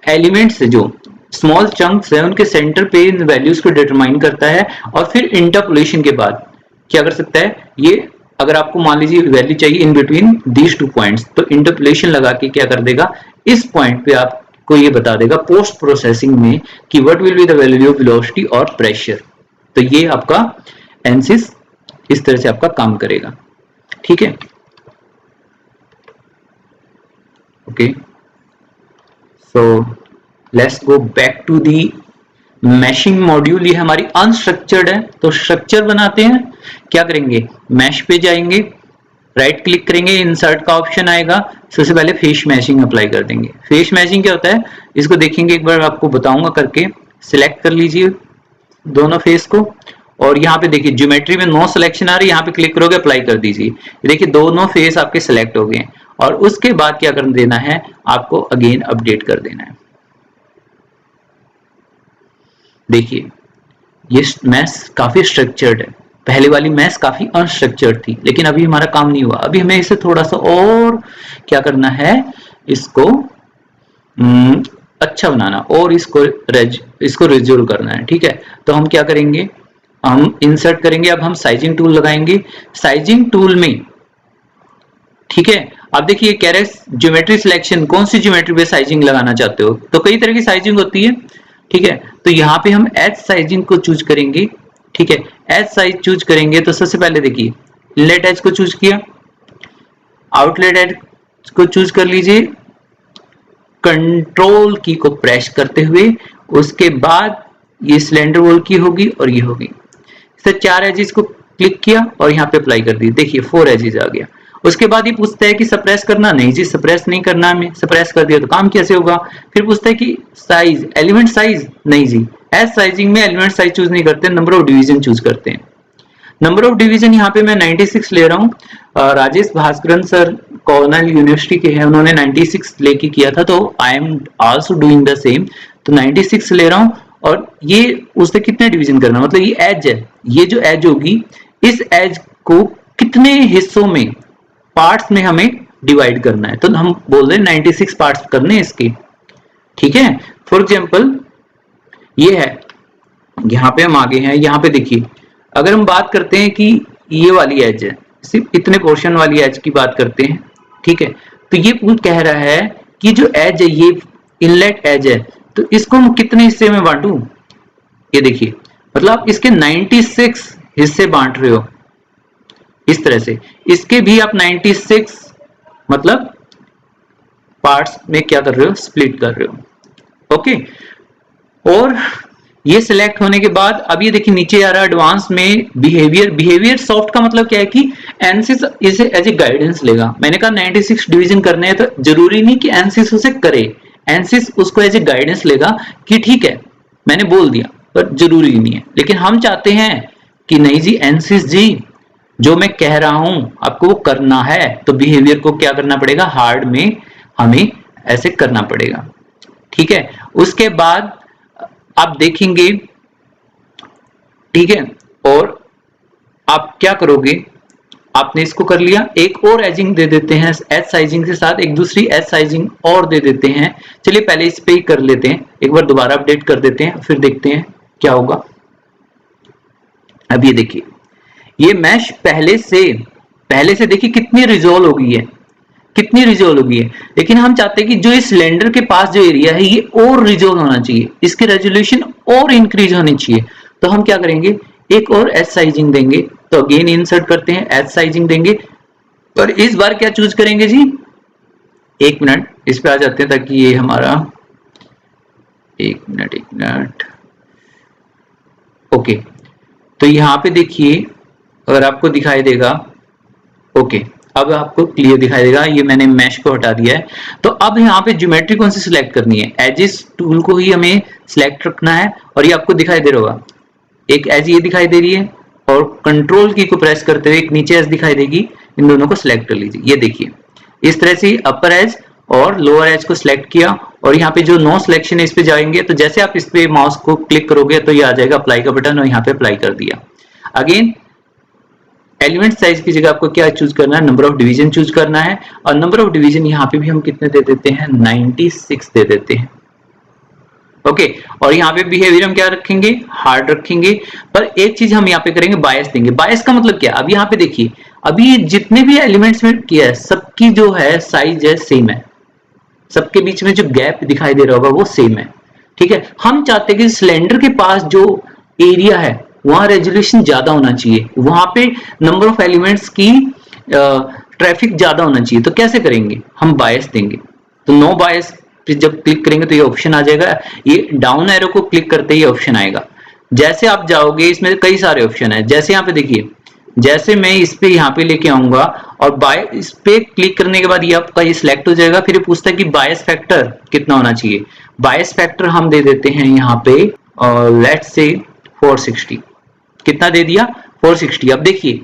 A: एलिमेंट्स जो स्मॉल चंक्स है उनके सेंटर पे इन वैल्यूज को डिटरमाइन करता है, और फिर इंटरपोलेशन के बाद क्या कर सकता है, ये अगर आपको मान लीजिए वैल्यू चाहिए in between these two points, तो इंटरपोलेशन लगा के क्या कर देगा, इस पॉइंट पे आपको ये बता देगा पोस्ट प्रोसेसिंग में कि what will be the value of velocity और प्रेशर। तो ये आपका एनसिस इस तरह से आपका काम करेगा, ठीक है। Okay, so let's go back to the mashing module. ये हमारी अनस्ट्रक्चर्ड है, तो स्ट्रक्चर बनाते हैं, क्या करेंगे, मैश पे जाएंगे, राइट क्लिक करेंगे, इंसर्ट का ऑप्शन आएगा, सबसे पहले फेस मैशिंग अप्लाई कर देंगे। फेस मैशिंग क्या होता है, इसको देखेंगे एक बार, आपको बताऊंगा करके। सिलेक्ट कर लीजिए दोनों फेस को, और यहाँ पे देखिए ज्योमेट्री में नो सिलेक्शन आ रही है, यहाँ पे क्लिक करोगे अप्लाई कर दीजिए, देखिए दोनों फेस आपके सिलेक्ट हो गए। और उसके बाद क्या कर देना है, आपको अगेन अपडेट कर देना है। देखिए ये मैश काफी स्ट्रक्चर्ड है, पहले वाली मैश काफी अनस्ट्रक्चर्ड थी, लेकिन अभी हमारा काम नहीं हुआ, अभी हमें इसे थोड़ा सा और क्या करना है, इसको अच्छा बनाना, और इसको रिजोल्व करना है, ठीक है। तो हम क्या करेंगे, हम इंसर्ट करेंगे, अब हम साइजिंग टूल लगाएंगे। साइजिंग टूल में, ठीक है, अब देखिए कह रहे हैं ज्योमेट्री सिलेक्शन, कौन सी ज्योमेट्री पे साइजिंग लगाना चाहते हो, तो कई तरह की साइजिंग होती है, ठीक है। तो यहाँ पे हम एज साइजिंग को चूज करेंगे, ठीक है। एज साइज चूज करेंगे तो सबसे पहले देखिए इनलेट एज को चूज किया, आउटलेट एज को चूज कर लीजिए, कंट्रोल की को प्रेस करते हुए, उसके बाद ये सिलेंडर वॉल की होगी और ये होगी, इसे 4 एजेस को क्लिक किया और यहाँ पे अप्लाई कर दी, देखिए 4 एजेस आ गया। उसके बाद ये पूछता है कि सप्रेस करना, नहीं जी सप्रेस नहीं करना, हमें सप्रेस कर दिया तो काम कैसे होगा। फिर पूछता है कि साइज, एलिमेंट साइज, नहीं जी, एज साइजिंग में एलिमेंट साइज चूज नहीं करते, नंबर ऑफ डिवीजन चूज करते हैं। नंबर ऑफ डिवीजन यहाँ पे मैं 96 ले रहा हूँ, Rajesh Bhaskaran sir Cornell university के हैं, उन्होंने 96 लेके किया था, तो I am also doing the same, तो 96 ले रहा हूँ। और ये उससे कितने डिवीजन करना, मतलब ये एज है, ये जो एज होगी, इस एज को कितने हिस्सों में, पार्ट्स में हमें डिवाइड करना है, तो हम बोल रहे हैं 96 पार्ट्स करने हैं इसके, ठीक है। फॉर एग्जांपल ये है, यहाँ पे हम आगे हैं, यहाँ पे देखिए अगर हम बात करते हैं कि ये वाली एज है, सिर्फ इतने पोर्शन वाली एज की बात करते हैं, ठीक है। तो ये कह रहा है कि जो एज है ये इनलेट एज है, तो इसको हम कितने हिस्से में बांटू, ये देखिए, मतलब आप इसके 96 हिस्से बांट रहे हो इस तरह से, इसके भी आप 96 मतलब पार्ट्स में क्या कर रहे हो, स्प्लिट कर रहे हो। ओके, और ये सिलेक्ट होने के बाद अब ये देखिए नीचे आ रहा है एडवांस में बिहेवियर। बिहेवियर सॉफ्ट का मतलब क्या है कि एनसिस इसे एज ए गाइडेंस लेगा। मैंने कहा 96 डिवीजन करने हैं, तो जरूरी नहीं कि एनसिस उसे करे, एनसिस उसको एज ए गाइडेंस लेगा कि ठीक है मैंने बोल दिया, पर जरूरी नहीं है। लेकिन हम चाहते हैं कि नहीं जी एनसिस जी, जो मैं कह रहा हूं आपको वो करना है, तो बिहेवियर को क्या करना पड़ेगा, हार्ड में हमें ऐसे करना पड़ेगा। ठीक है, उसके बाद आप देखेंगे, ठीक है, और आप क्या करोगे, आपने इसको कर लिया, एक और एजिंग दे देते हैं, एच साइजिंग के साथ एक दूसरी एच साइजिंग और दे देते हैं। चलिए पहले इस पे ही कर लेते हैं, एक बार दोबारा अपडेट कर देते हैं, फिर देखते हैं क्या होगा। अब ये देखिए, ये मैश पहले से देखिए कितनी रिजोल्व हो गई है, कितनी रिजोल्व होगी है। लेकिन हम चाहते हैं कि जो इस सिलेंडर के पास जो एरिया है ये और रिजोल्व होना चाहिए, इसकी रेजोल्यूशन और इंक्रीज होनी चाहिए। तो हम क्या करेंगे, एक और एच साइजिंग देंगे। तो अगेन इंसर्ट करते हैं, एच साइजिंग देंगे, पर इस बार क्या चूज करेंगे जी, एक मिनट इस पे आ जाते हैं ताकि ये हमारा, एक मिनट ओके। तो यहाँ पे देखिए अगर आपको दिखाई देगा, ओके अब आपको क्लियर दिखाई देगा, ये मैंने मैश को हटा दिया है। तो अब यहाँ पे ज्योमेट्री कौन सी सिलेक्ट करनी है, एजिस टूल को ही हमें सिलेक्ट रखना है। और ये आपको दिखाई दे रहा होगा, एक एज ये दिखाई दे रही है, और कंट्रोल की को प्रेस करते हुए एक नीचे एज दिखाई देगी, इन दोनों को सिलेक्ट कर लीजिए। ये देखिए इस तरह से अपर एज और लोअर एज को सिलेक्ट किया, और यहाँ पे जो नो सिलेक्शन है इस पे जाएंगे, तो जैसे आप इस पे माउस को क्लिक करोगे तो ये आ जाएगा अप्लाई का बटन, और यहाँ पे अप्लाई कर दिया। अगेन एलिमेंट साइज की जगह आपको क्या चूज करना है, नंबर ऑफ डिवीजन चूज करना है, और नंबर ऑफ डिवीजन यहाँ पे भी हम कितने दे देते हैं, 96 दे देते हैं। ओके, और यहाँ पे बिहेवियर हम क्या रखेंगे, हार्ड रखेंगे। पर एक चीज हम यहाँ पे करेंगे, बायस देंगे। बायस का मतलब क्या, अब यहाँ पे देखिए, अभी जितने भी एलिमेंट्स में किया है सबकी जो है साइज है सेम है, सबके बीच में जो गैप दिखाई दे रहा होगा वो सेम है। ठीक है, हम चाहते हैं कि सिलेंडर के पास जो एरिया है वहां रेजोल्यूशन ज्यादा होना चाहिए, वहां पे नंबर ऑफ एलिमेंट्स की ट्रैफिक ज्यादा होना चाहिए। तो कैसे करेंगे, हम बायस देंगे। तो नो बायस जब क्लिक करेंगे तो ये ऑप्शन आ जाएगा, ये डाउन एरो को क्लिक करते ही ऑप्शन आएगा। जैसे आप जाओगे इसमें कई सारे ऑप्शन है, जैसे यहाँ पे देखिए, जैसे मैं इस पे यहाँ पे लेके आऊंगा और बाय इस पे क्लिक करने के बाद ये आपका ये सिलेक्ट हो जाएगा। फिर ये पूछता है कि बायस फैक्टर कितना होना चाहिए, बायस फैक्टर हम दे देते हैं यहाँ पे लेट्स से 460, कितना दे दिया 460। अब देखिए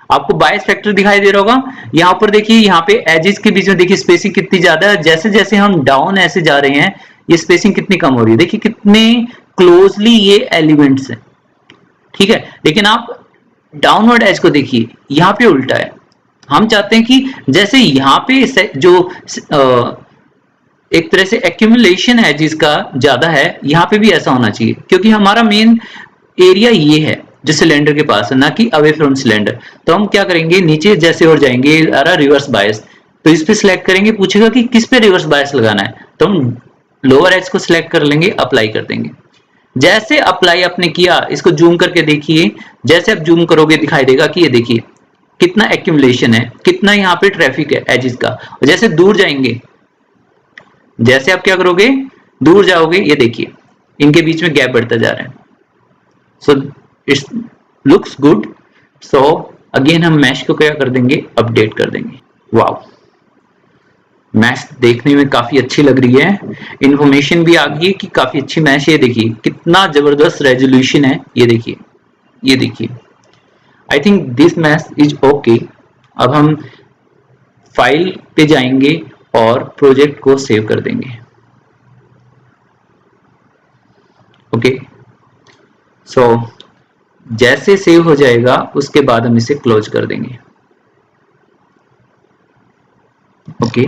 A: आपको बायस फैक्टर दिखाई दे रहा होगा, यहाँ पर देखिए, यहाँ पे एजेस के बीच में देखिए स्पेसिंग कितनी ज्यादा है, जैसे जैसे हम डाउन ऐसे जा रहे हैं ये स्पेसिंग कितनी कम हो रही है, देखिए कितने क्लोजली ये एलिमेंट्स हैं। ठीक है, लेकिन आप डाउनवर्ड एज को देखिए, यहाँ पे उल्टा है। हम चाहते हैं कि जैसे यहाँ पे जो एक तरह से एक्यूमुलेशन है जिसका ज्यादा है, यहाँ पे भी ऐसा होना चाहिए, क्योंकि हमारा मेन एरिया ये है जो सिलेंडर के पास है, ना कि अवे फ्रॉम सिलेंडर। तो हम क्या करेंगे, नीचे जैसे और जाएंगे, रिवर्स बायस, तो इस पे सिलेक्ट करेंगे, पूछेगा कि किस पे रिवर्स बायस लगाना है, तो हम लोअर एज को सिलेक्ट कर लेंगे, अप्लाई कर देंगे। जैसे अप्लाई आपने किया, इसको जूम करके देखिए, जैसे आप जूम करोगे दिखाई देगा कि ये देखिए कितना एक्यूमुलेशन है, कितना यहाँ पे ट्रैफिक है एजिस का। और जैसे दूर जाएंगे, जैसे आप क्या करोगे, दूर जाओगे, ये देखिए इनके बीच में गैप बढ़ता जा रहा है। So it's looks good. So again हम मैश को क्या कर देंगे, अपडेट कर देंगे। वाओ, मैश देखने में काफी अच्छी लग रही है, इंफॉर्मेशन भी आ गई है कि काफी अच्छी मैश है। ये देखिए कितना जबरदस्त रेजोल्यूशन है, ये देखिए, ये देखिए। I think this mesh is okay. अब हम फाइल पे जाएंगे और प्रोजेक्ट को सेव कर देंगे। ओके, सो जैसे सेव हो जाएगा उसके बाद हम इसे क्लोज कर देंगे। ओके,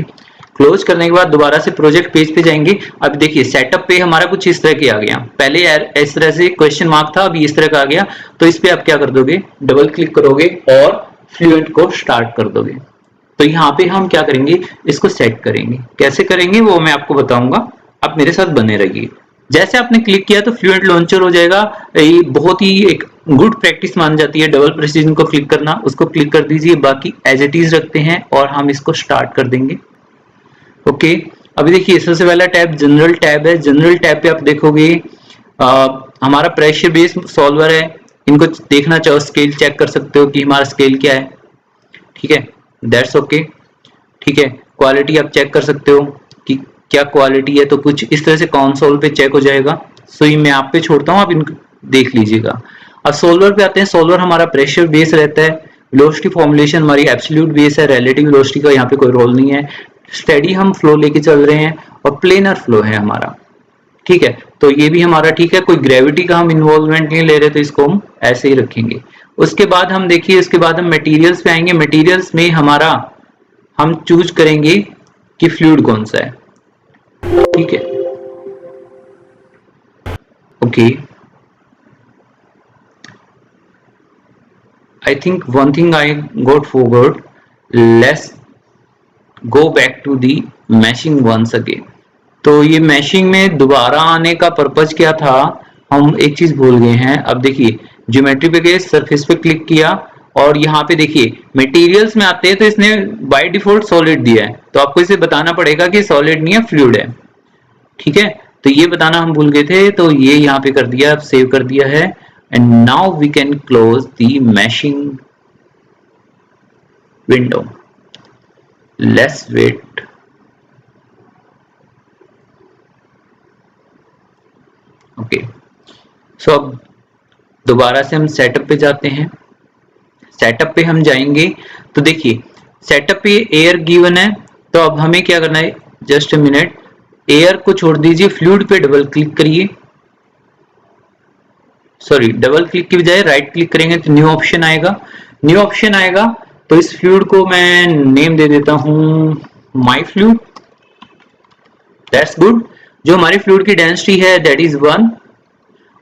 A: क्लोज करने के बाद दोबारा से प्रोजेक्ट पेज पे जाएंगे। अब देखिए सेटअप पे हमारा कुछ इस तरह के आ गया, पहले इस तरह से क्वेश्चन मार्क था, अभी इस तरह का आ गया। तो इस पे आप क्या कर दोगे, डबल क्लिक करोगे और फ्लुएंट को स्टार्ट कर दोगे। तो यहाँ पे हम क्या करेंगे, इसको सेट करेंगे। कैसे करेंगे वो मैं आपको बताऊंगा, आप मेरे साथ बने रहिए। जैसे आपने क्लिक किया तो फ्लूएंट लॉन्चर हो जाएगा। ये बहुत ही एक गुड प्रैक्टिस मान जाती है डबल प्रेसिजन को क्लिक करना। उसको क्लिक कर दीजिए, बाकी एज इट इज रखते हैं और हम इसको स्टार्ट कर देंगे। ओके, अभी देखिए सबसे पहला टैब जनरल टैब है। जनरल टैब पे आप देखोगे हमारा प्रेशर बेस सॉल्वर है। इनको देखना चाहो स्केल चेक कर सकते हो कि हमारा स्केल क्या है। ठीक है, दैट्स ओके। ठीक है, क्वालिटी आप चेक कर सकते हो कि क्या क्वालिटी है, तो कुछ इस तरह से कंसोल पे चेक हो जाएगा। सो ये मैं आप पे छोड़ता हूँ, आप इनको देख लीजिएगा। अब सोल्वर पे आते हैं। सोल्वर हमारा प्रेशर बेस रहता है। वेलोसिटी फॉर्मुलेशन हमारी एब्सोल्यूट बेस है, रिलेटिव वेलोसिटी का यहाँ पे कोई रोल नहीं है। स्टेडी हम फ्लो लेके चल रहे हैं और प्लेनर फ्लो है हमारा। ठीक है, तो ये भी हमारा ठीक है, कोई ग्रेविटी का हम इन्वॉल्वमेंट नहीं ले रहे, तो इसको हम ऐसे ही रखेंगे। उसके बाद हम देखिए, उसके बाद हम मटेरियल्स पे आएंगे। मटेरियल्स में हमारा हम चूज करेंगे कि फ्लूइड कौन सा है। ठीक है, okay. I think one thing I got forgot, let's go back to the meshing once again. तो ये मैशिंग में दोबारा आने का पर्पज क्या था, हम एक चीज भूल गए हैं। अब देखिए ज्योमेट्री पे गए, सरफेस पे क्लिक किया और यहाँ पे देखिए मटेरियल्स में आते हैं तो इसने बाय डिफॉल्ट सॉलिड दिया है, तो आपको इसे बताना पड़ेगा कि सॉलिड नहीं है, फ्लूइड है। ठीक है, तो ये बताना हम भूल गए थे, तो ये यहाँ पे कर दिया, सेव कर दिया है। And now we can close the meshing window. Let's wait. Okay, so अब दोबारा से हम सेटअप पे जाते हैं। सेटअप पे हम जाएंगे तो देखिए सेटअप पे एयर गिवन है, तो अब हमें क्या करना है, जस्ट अ मिनट, एयर को छोड़ दीजिए, फ्लूइड पे डबल क्लिक करिए। सॉरी, डबल क्लिक की बजाय राइट क्लिक करेंगे तो न्यू ऑप्शन आएगा। न्यू ऑप्शन आएगा तो इस फ्लूइड को मैं नेम दे देता हूं माई फ्लूइड। That's good. जो हमारी फ्लूइड की डेंसिटी है दैट इज 1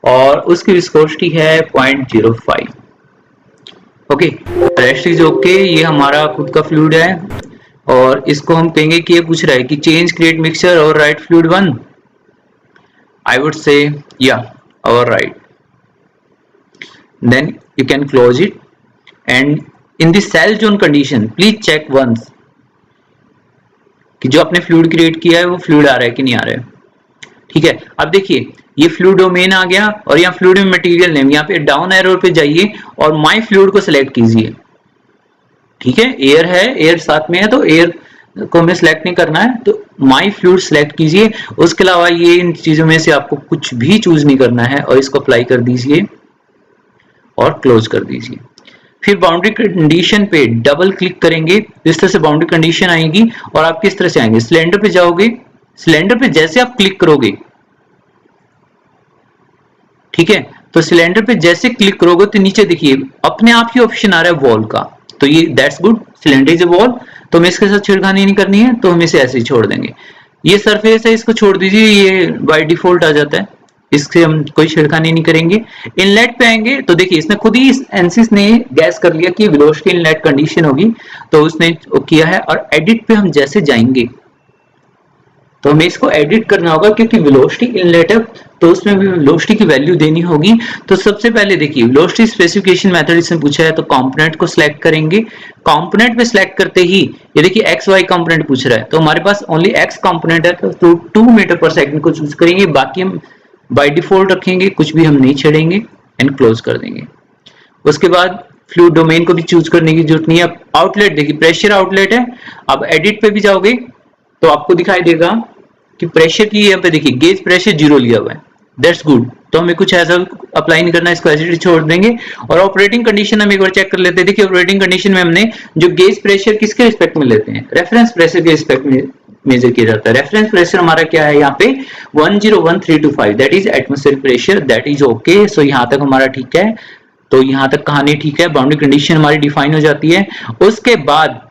A: और उसकी विस्कोसिटी है 0.05। Okay, rest is okay. ये हमारा खुद का फ्लूइड है और इसको हम कहेंगे कि ये पूछ रहा है कि चेंज क्रिएट मिक्सचर और right fluid 1। I would say या और right, then you can close it and in the cell zone condition please check once कि जो आपने फ्लूइड क्रिएट किया है वो फ्लूइड आ रहा है कि नहीं आ रहा है। ठीक है, अब देखिए ये फ्लूइड डोमेन आ गया और यहाँ फ्लूइड में मटेरियल नेम, यहाँ पे डाउन एरो पे जाइए और माई फ्लूइड को सिलेक्ट कीजिए। ठीक है, एयर है, एयर साथ में है तो एयर को हमें सिलेक्ट नहीं करना है, तो माई फ्लूइड सिलेक्ट कीजिए। उसके अलावा ये इन चीजों में से आपको कुछ भी चूज नहीं करना है और इसको अप्लाई कर दीजिए और क्लोज कर दीजिए। फिर बाउंड्री कंडीशन पे डबल क्लिक करेंगे, इस तरह से बाउंड्री कंडीशन आएगी और आप किस तरह से आएंगे, सिलेंडर पे जाओगे। सिलेंडर पे जैसे आप क्लिक करोगे, ठीक है, तो सिलेंडर पे जैसे क्लिक करोगे तो नीचे देखिए अपने आप ही ऑप्शन आ रहा है वॉल का, तो ये that's good, cylinder is a wall, तो हमें इसके साथ छेड़खानी नहीं करनी है, तो हम इसे ऐसे ही छोड़ देंगे। ये सरफेस है, इसको छोड़ दीजिए, ये बाय डिफॉल्ट आ जाता है, इससे हम कोई छेड़खानी नहीं करेंगे। इनलेट पे आएंगे तो देखिए इसने खुद ही एनसिस ने गैस कर लिया कि वेलोसिटी इनलेट कंडीशन होगी, तो उसने किया है। और एडिट पे हम जैसे जाएंगे तो हमें इसको एडिट करना होगा क्योंकि वेलोसिटी इनलेट है तो उसमें भी वेलोसिटी की वैल्यू देनी होगी। तो सबसे पहले देखिए वेलोसिटी स्पेसिफिकेशन मेथड इसने पूछा है, तो कंपोनेंट को सिलेक्ट करेंगे। कंपोनेंट पे सिलेक्ट करते ही ये देखिए एक्स वाई कंपोनेंट पूछ रहा है, तो हमारे पास ओनली एक्स कंपोनेंट है, तो 2 मीटर पर सेकंड को चूज करेंगे, बाकी हम बाय डिफॉल्ट रखेंगे, कुछ भी हम नहीं छेड़ेंगे एंड क्लोज कर देंगे। उसके बाद फ्लूइड डोमेन को भी चूज करने की जरूरत नहीं है। आउटलेट देखिए प्रेशर आउटलेट है। अब एडिट पे भी जाओगे तो आपको दिखाई देगा कि प्रेशर की यहाँ पे देखिए गेज प्रेशर 0 लिया हुआ है, दैट्स गुड, तो हमें कुछ ऐसा अप्लाई नहीं करना, इसको ऐसे छोड़ देंगे। और ऑपरेटिंग कंडीशन हम एक बार चेक कर लेते हैं। देखिए ऑपरेटिंग कंडीशन में हमने जो गेज प्रेशर किसके रिस्पेक्ट में लेते हैं, रेफरेंस प्रेशर के रिस्पेक्ट में मेजर किया जाता है। रेफरेंस प्रेशर हमारा क्या है यहाँ पे 101325, that is atmospheric pressure, that is okay. So यहाँ तक हमारा ठीक है, तो यहाँ तक कहानी ठीक है, बाउंड्री कंडीशन हमारी डिफाइन हो जाती है। उसके बाद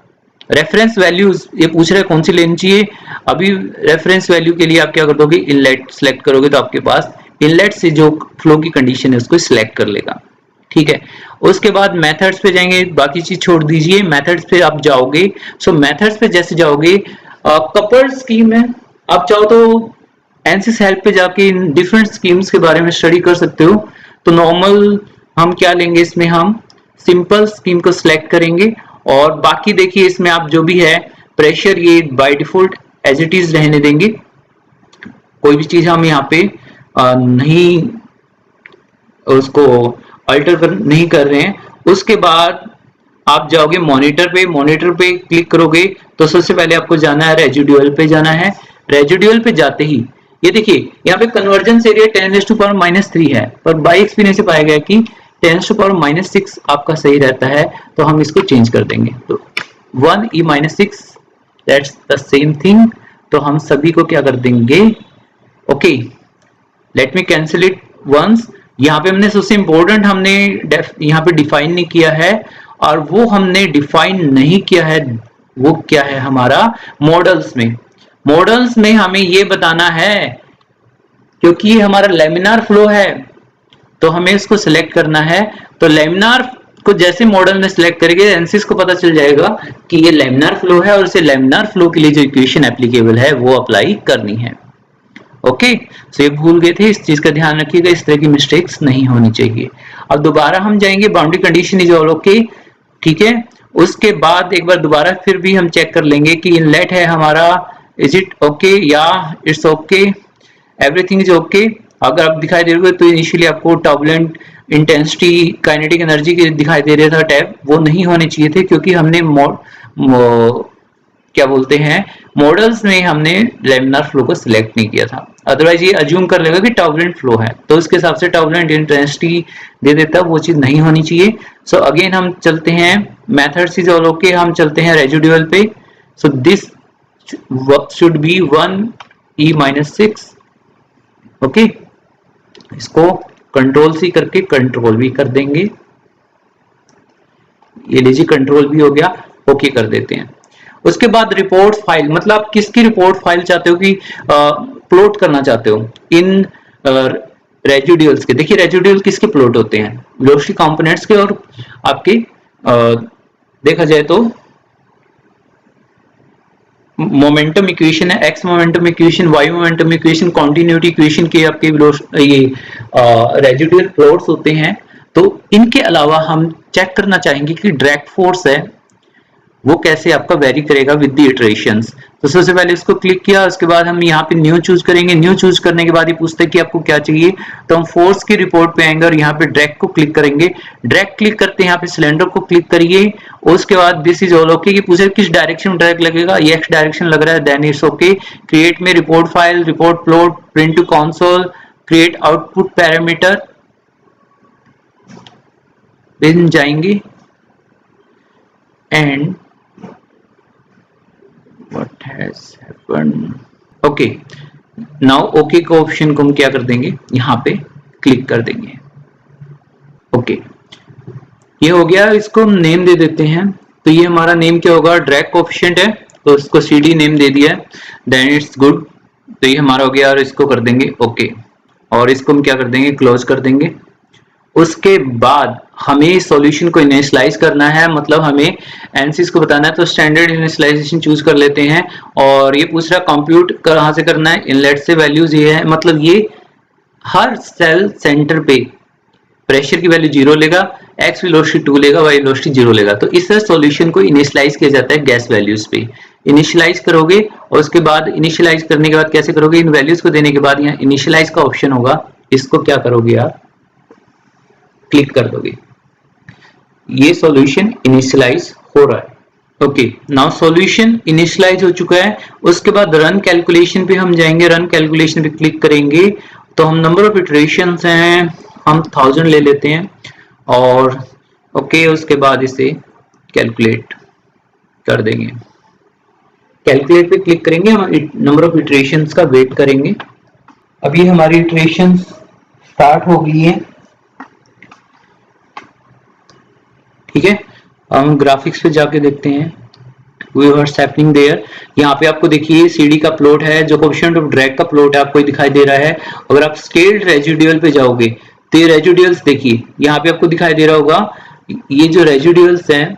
A: रेफरेंस वैल्यूज ये पूछ रहे हैं कौन सी लेनी चाहिए। अभी रेफरेंस वैल्यू के लिए आप क्या कर दोगे, इनलेट सेलेक्ट करोगे तो आपके पास इनलेट से जो फ्लो की कंडीशन है उसको सिलेक्ट कर लेगा। ठीक है, उसके बाद मेथड्स पे जाएंगे, बाकी चीज छोड़ दीजिए, मेथड्स पे आप जाओगे। सो मेथड्स पे जैसे जाओगे कपल्ड स्कीम है, आप चाहो तो एनसिस हेल्प पे जाके इन डिफरेंट स्कीम्स के बारे में स्टडी कर सकते हो। तो नॉर्मल हम क्या लेंगे, इसमें हम सिंपल स्कीम को सिलेक्ट करेंगे और बाकी देखिए इसमें आप जो भी है प्रेशर ये by default as it is रहने देंगे, कोई भी चीज हम यहाँ पे नहीं उसको अल्टर नहीं कर रहे हैं। उसके बाद आप जाओगे मॉनिटर पे, मॉनिटर पे क्लिक करोगे तो सबसे पहले आपको जाना है रेजिडुअल पे जाना है। रेजिडुअल पे जाते ही ये देखिए यहाँ पे कन्वर्जेंस एरिया 10⁻³ है, पर बाई एक्सपीरियंस से पाया गया कि 10⁻�6 आपका सही रहता है, तो हम इसको चेंज कर देंगे। तो 1e-6 that's the same thing, तो हम सभी को क्या कर देंगे, okay let me cancel it once. यहाँ पे हमने सबसे इंपॉर्टेंट हमने यहाँ पे डिफाइन नहीं किया है, और वो हमने डिफाइन नहीं किया है वो क्या है हमारा मॉडल्स में। मॉडल्स में हमें ये बताना है, क्योंकि ये हमारा लेमिनार फ्लो है तो हमें इसको सिलेक्ट करना है। तो लेमिनार को जैसे मॉडल में सिलेक्ट करेंगे एनसिस को पता चल जाएगा कि ये लेमिनार फ्लो है और इसे लेमिनार फ्लो के लिए जो इक्वेशन एप्लीकेबल है वो अप्लाई करनी है। ओके सो ये भूल गए थे, इस चीज का ध्यान रखिएगा, इस तरह की मिस्टेक्स नहीं होनी चाहिए। अब दोबारा हम जाएंगे boundary condition is all okay, ठीक है। उसके बाद एक बार दोबारा फिर भी हम चेक कर लेंगे कि इनलेट है हमारा, इज इट ओके या it's okay, everything is okay. अगर आप दिखाई दे रहे हो तो इनिशियली आपको टर्बुलेंट इंटेंसिटी काइनेटिक एनर्जी के दिखाई दे रहा था टैब, वो नहीं होने चाहिए थे क्योंकि हमने क्या बोलते हैं मॉडल्स में हमने लेमिनार फ्लो को सिलेक्ट नहीं किया था। अदरवाइज ये अज्यूम कर लेगा कि टर्बुलेंट फ्लो है तो उसके हिसाब से टर्बुलेंट इंटेंसिटी दे देता, वो चीज नहीं होनी चाहिए। सो अगेन हम चलते हैं मेथड्स इज ऑल ओके, हम चलते हैं रेजिडुअल पे। So this should be 1e-6 okay. इसको कंट्रोल सी करके कंट्रोल भी कर देंगे, ये लीजिए कंट्रोल भी हो गया, ओके कर देते हैं। उसके बाद रिपोर्ट फाइल, मतलब आप किसकी रिपोर्ट फाइल चाहते हो कि प्लॉट करना चाहते हो इन रेजिडुअल्स के। देखिए रेजिडुअल किसके प्लॉट होते हैं, वेलोसिटी कंपोनेंट्स के और आपके देखा जाए तो मोमेंटम इक्वेशन है, X momentum equation, Y momentum equation, continuity equation के आपके ये रेजिडुअल प्लॉट्स होते हैं। तो इनके अलावा हम चेक करना चाहेंगे कि ड्रैग फोर्स है वो कैसे आपका वेरी करेगा विद द इटरेशंस। तो सबसे पहले इसको क्लिक किया, उसके बाद हम यहाँ पे न्यू चूज करेंगे। न्यू चूज करने के बाद ये पूछता है कि आपको क्या चाहिए, तो हम फोर्स की रिपोर्ट पे आएंगे और यहाँ पे ड्रैग को क्लिक करेंगे। ड्रैग क्लिक करते हैं, यहाँ पे सिलेंडर को क्लिक करिए। उसके बाद दिस इज ऑल ओके, कि पूछे किस डायरेक्शन में ड्रैग लगेगा, ये एक्स डायरेक्शन लग रहा है, देन इट्स ओके। क्रिएट में report file, report plot, print to console, create output parameter पे जाएंगे and what has happened, okay now okay का ऑप्शन को हम क्या कर देंगे, यहाँ पे क्लिक कर देंगे। ओके ये हो गया, इसको हम नेम दे देते हैं। तो ये हमारा नेम क्या होगा, ड्रैग कोएफिशिएंट है तो इसको CD नेम दे दिया है, देन इट्स गुड। तो ये हमारा हो गया और इसको कर देंगे ओके, और इसको हम क्या कर देंगे, क्लोज कर देंगे। उसके बाद हमें सॉल्यूशन को इनिशियलाइज करना है, मतलब हमें एनसिस को बताना है। तो स्टैंडर्ड इनिशियलाइजेशन चूज कर लेते हैं और ये पूछ रहा कंप्यूट कहाँ से करना है, इनलेट से वैल्यूज ये है, मतलब ये हर सेल सेंटर पे प्रेशर की वैल्यू 0 लेगा, एक्स वेलोसिटी 2 लेगा, वाई वेलोसिटी 0 लेगा। तो इस तरह सॉल्यूशन को इनिशियलाइज किया जाता है गैस वैल्यूज पे। इनिशियलाइज करोगे और उसके बाद इनिशियलाइज करने के बाद कैसे करोगे, इन वैल्यूज को देने के बाद यहाँ इनिशियलाइज का ऑप्शन होगा, इसको क्या करोगे आप क्लिक कर दोगे, ये सॉल्यूशन इनिशियलाइज हो रहा है। ओके नाउ सॉल्यूशन इनिशियलाइज हो चुका है। उसके बाद रन कैलकुलेशन पे हम जाएंगे, रन कैलकुलेशन पे क्लिक करेंगे तो हम नंबर ऑफ इटरेशंस हैं हम 1000 ले लेते हैं और ओके उसके बाद इसे कैलकुलेट कर देंगे। कैलकुलेट पे क्लिक करेंगे, हम नंबर ऑफ इटरेशंस का वेट करेंगे। अभी हमारी इटरेशंस स्टार्ट हो गई है, ठीक है। हम ग्राफिक्स पे जाके देखते हैं व्हाट्स हैपनिंग देयर। यहाँ पे आपको देखिए CD का प्लॉट है, जो कोएफिशिएंट ऑफ ड्रैग का प्लॉट है आपको दिखाई दे रहा है। अगर आप स्केल्ड रेजिडुअल पे जाओगे तो ये रेजिडुअल्स देखिए यहाँ पे आपको दिखाई दे रहा होगा, ये जो रेजिडुअल्स हैं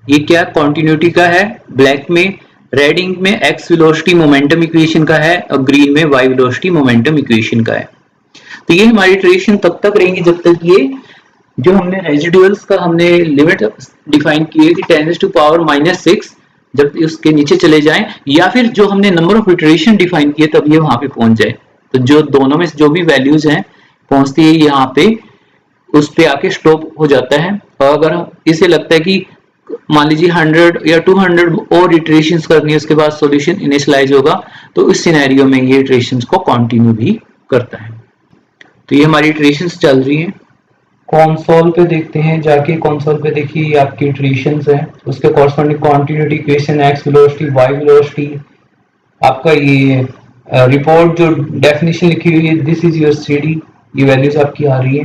A: ये क्या कंटिन्यूटी का है ब्लैक में, रेड इंक में एक्स वेलोसिटी मोमेंटम इक्वेशन का है और ग्रीन में वाई वेलोसिटी मोमेंटम इक्वेशन का है। तो ये हमारी इटरेशन तब तक रहेंगी जब तक ये जो हमने रेजिडुअल्स का हमने लिमिट डिफाइन की है कि 10⁻⁻⁶ जब उसके नीचे चले जाएं, या फिर जो हमने नंबर ऑफ इटरेशन डिफाइन किए तब ये वहां पे पहुंच जाए। तो जो दोनों में जो भी वैल्यूज हैं पहुंचती है यहाँ पे, उस पे आके स्टॉप हो जाता है। और अगर इसे लगता है कि मान लीजिए 100 या 200 और इटरेशंस करनी है उसके बाद सॉल्यूशन इनिशियलाइज होगा, तो इस सिनेरियो में ये इटरेशंस को कंटिन्यू भी करता है। तो ये हमारी इटरेशंस चल रही हैं। कंसोल पे देखते हैं जाके, कंसोल पे देखिए ये आपकी इटरेशंस है, उसके corresponding continuity equation, X velocity, Y velocity, आपका ये रिपोर्ट जो डेफिनेशन लिखी हुई है, दिस इज योर CD, ये वैल्यूज आपकी आ रही है।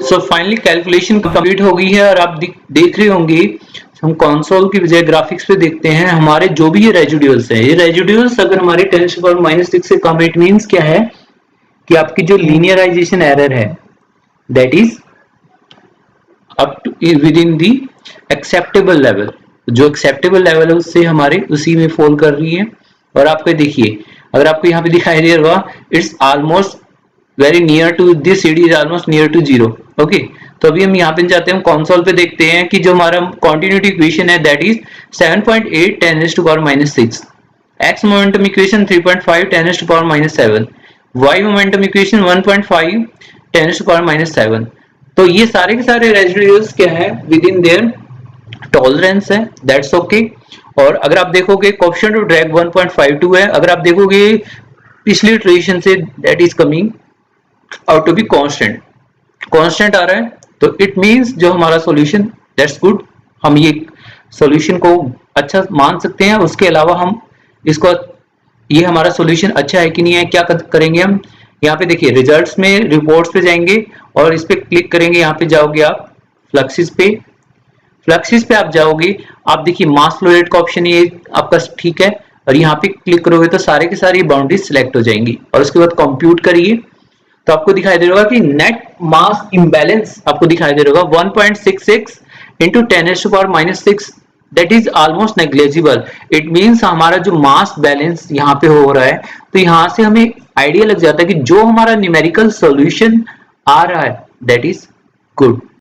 A: सो फाइनली कैलकुलेशन कंप्लीट हो गई है और आप देख रहे होंगे हम कंसोल की बजाय ग्राफिक्स पे देखते हैं हमारे जो भी ये रेजिडुअल्स है, ये रेजिडुअल्स अगर हमारे 10⁻⁻⁶ से कम, इट मींस क्या है कि आपकी जो लीनियराइजेशन एरर है that is up to within the acceptable level, जो एक्सेप्टेबल लेवल है उससे हमारे उसी में फॉल कर रही है। और आपको देखिए अगर आपको यहाँ पे दिखाई दे रहा it's almost very near to this CD is almost near to 0। Okay, तो अभी हम यहाँ पे जाते हैं, कंसोल पे देखते हैं कि जो हमारा कंटिन्यूटी इक्वेशन है that is 7.8 10⁻⁻⁶, X momentum equation 3.5 10⁻⁻⁷, Y momentum equation 1.5 10⁻⁻⁷। तो ये सारे के सारे रेजिडुअल्स क्या है विद इन देयर टॉलरेंस है, दैट्स ओके। और अगर आप देखोगे कोएफिशिएंट ऑफ ड्रैग 1.52 है, अगर आप देखोगे पिछली इटरेशन से that is coming out to be constant, constant आ रहा है, तो इट मींस जो हमारा सॉल्यूशन दैट्स गुड, हम ये सॉल्यूशन को अच्छा मान सकते हैं। उसके अलावा हम इसको, ये हमारा सॉल्यूशन अच्छा है कि नहीं है, क्या करेंगे हम यहाँ पे देखिए रिजल्ट्स में रिपोर्ट्स पे जाएंगे और इस पे क्लिक करेंगे, यहाँ पे जाओगे आप फ्लक्सिस पे, फ्लक्सिस पे आप जाओगे, आप देखिए मास फ्लो रेट का ऑप्शन ये आपका ठीक है, और यहाँ पे क्लिक करोगे तो सारे के सारे बाउंड्रीज सिलेक्ट हो जाएंगी। और उसके बाद कंप्यूट करिए तो आपको दिखाई दे रहा होगा कि नेट मास इम्बैलेंस आपको दिखाई दे रहा होगा 1.66 into 10⁻⁻⁶, that is almost negligible. It means हमारा जो मास बैलेंस यहाँ पे हो रहा है, तो यहाँ से हमें आइडिया लग जाता है कि जो हमारा न्यूमेरिकल सॉल्यूशन आ रहा है दैट इज गुड।